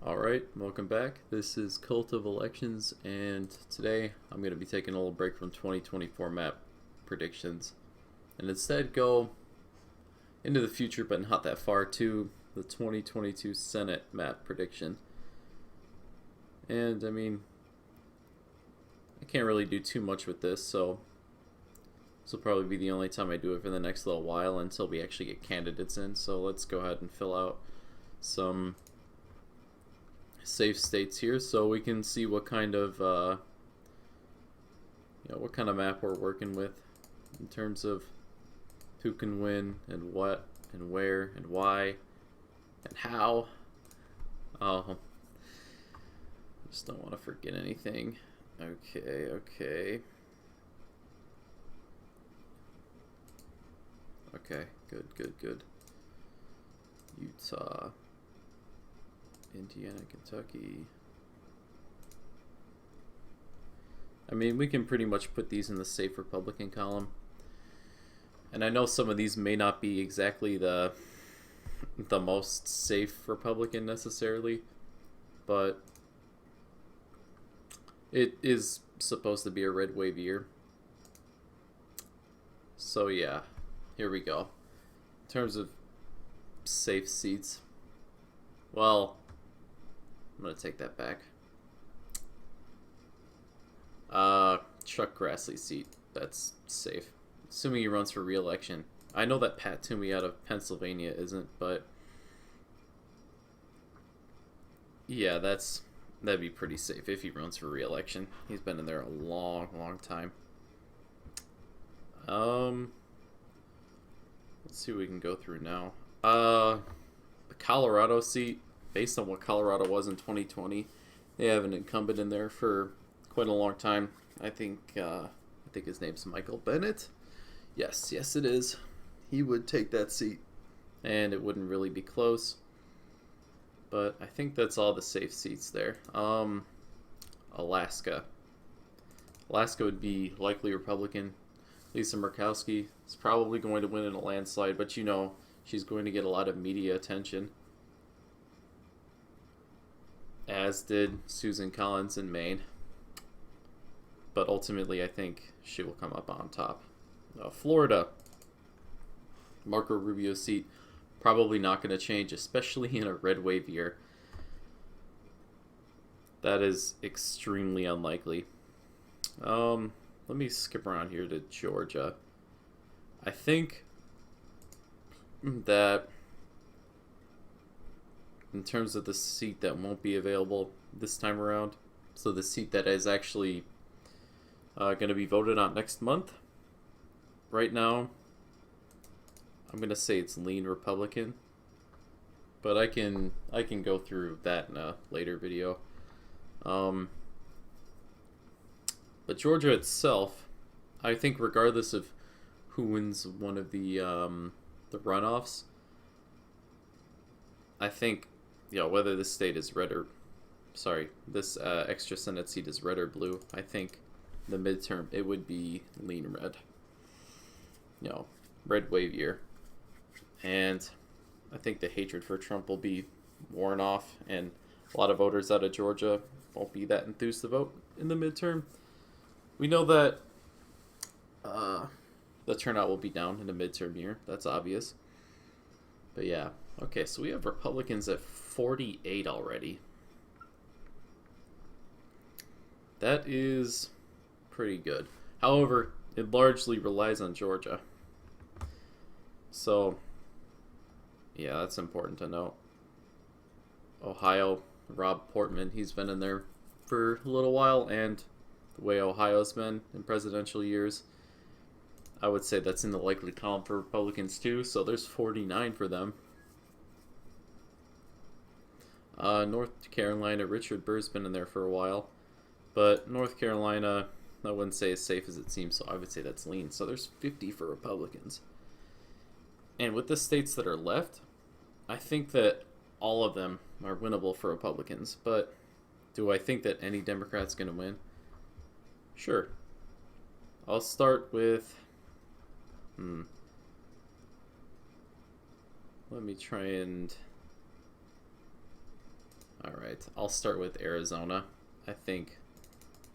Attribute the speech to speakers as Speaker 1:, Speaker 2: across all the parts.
Speaker 1: Alright, welcome back. This is Cult of Elections, and today I'm going to be taking a little break from 2024 map predictions and instead go into the future, but not that far, to the 2022 Senate map prediction. And I mean, I can't really do too much with this, so this will probably be the only time I do it for the next little while until we actually get candidates in. So let's go ahead and fill out some safe states here so we can see what kind of what kind of map we're working with in terms of who can win and what and where and why and how. I just don't want to forget anything. Okay, good. Utah, Indiana, Kentucky. I mean, we can pretty much put these in the safe Republican column. And I know some of these may not be exactly the most safe Republican necessarily, but it is supposed to be a red wave year. So yeah, here we go. In terms of safe seats, well, I'm going to take that back. Chuck Grassley's seat, that's safe. Assuming he runs for re-election. I know that Pat Toomey out of Pennsylvania isn't, but yeah, that'd be pretty safe if he runs for re-election. He's been in there a long time. Let's see what we can go through now. The Colorado seat, based on what Colorado was in 2020, they have an incumbent in there for quite a long time. I think his name's Michael Bennett. Yes, it is. He would take that seat, and it wouldn't really be close. But I think that's all the safe seats there. Alaska would be likely Republican. Lisa Murkowski is probably going to win in a landslide, but you know she's going to get a lot of media attention, as did Susan Collins in Maine. But ultimately, I think she will come up on top. Florida, Marco Rubio's seat, probably not going to change, especially in a red wave year. That is extremely unlikely. Let me skip around here to Georgia. I think that in terms of the seat that won't be available this time around, so the seat that is actually going to be voted on next month, right now, I'm going to say it's lean Republican, but I can go through that in a later video. But Georgia itself, I think regardless of who wins one of the runoffs, I think, whether this state is red or, this extra Senate seat is red or blue, I think the midterm, it would be lean red. Red wave year. And I think the hatred for Trump will be worn off, and a lot of voters out of Georgia won't be that enthused to vote in the midterm. We know that the turnout will be down in the midterm year. That's obvious. But yeah. Okay, so we have Republicans at 48 already. That is pretty good. However, it largely relies on Georgia. So, yeah, that's important to note. Ohio, Rob Portman, he's been in there for a little while, and the way Ohio's been in presidential years, I would say that's in the likely column for Republicans too, so there's 49 for them. North Carolina, Richard Burr's been in there for a while, but North Carolina, I wouldn't say as safe as it seems, so I would say that's lean. So there's 50 for Republicans. And with the states that are left, I think that all of them are winnable for Republicans, but do I think that any Democrat's going to win? Sure. I'll start with... Let me try and Alright, I'll start with Arizona. I think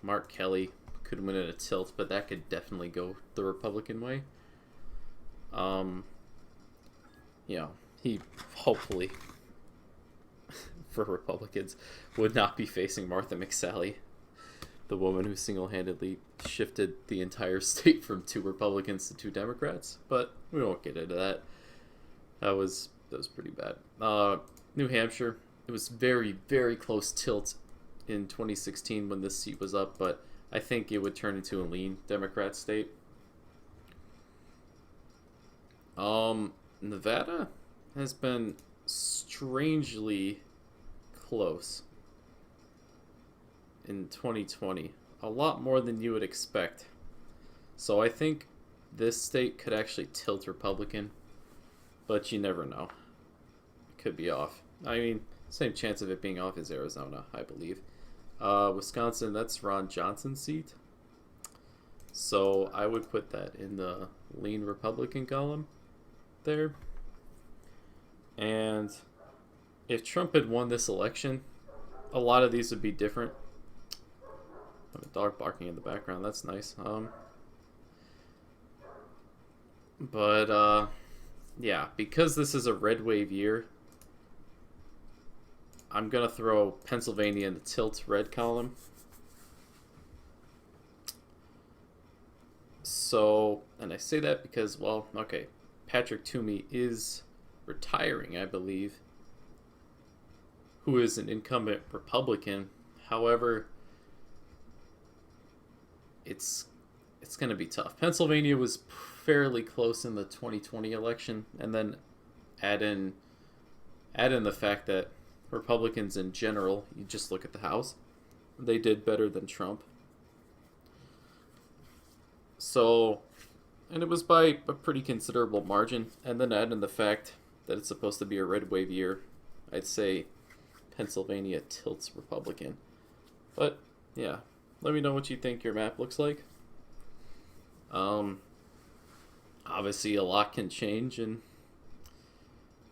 Speaker 1: Mark Kelly could win at a tilt, but that could definitely go the Republican way. You know, he hopefully, for Republicans, would not be facing Martha McSally, the woman who single-handedly shifted the entire state from 2 Republicans to 2 Democrats. But we won't get into that. That was pretty bad. New Hampshire, it was very, very close tilt in 2016 when this seat was up, but I think it would turn into a lean Democrat state. Nevada has been strangely close in 2020. A lot more than you would expect. So I think this state could actually tilt Republican, but you never know. It could be off. I mean, same chance of it being off as Arizona, I believe. Wisconsin, that's Ron Johnson's seat. So I would put that in the lean Republican column there. And if Trump had won this election, a lot of these would be different. I have a dog barking in the background. That's nice. Yeah, because this is a red wave year, I'm going to throw Pennsylvania in the tilt red column. So, and I say that because, well, okay, Patrick Toomey is retiring, I believe, who is an incumbent Republican. However, it's going to be tough. Pennsylvania was fairly close in the 2020 election, and then add in the fact that Republicans in general, you just look at the House, they did better than Trump. So, and it was by a pretty considerable margin, and then add in the fact that it's supposed to be a red wave year, I'd say Pennsylvania tilts Republican. But, yeah, let me know what you think your map looks like. Obviously, a lot can change in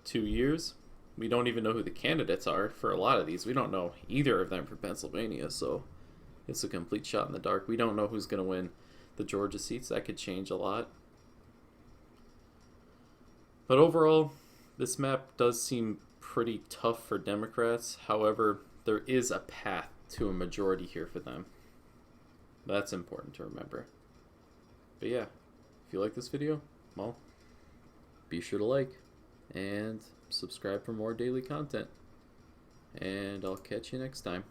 Speaker 1: 2 years. We don't even know who the candidates are for a lot of these. We don't know either of them for Pennsylvania, so it's a complete shot in the dark. We don't know who's going to win the Georgia seats. That could change a lot. But overall, this map does seem pretty tough for Democrats. However, there is a path to a majority here for them. That's important to remember. But yeah, if you like this video, well, be sure to like and subscribe for more daily content. And I'll catch you next time.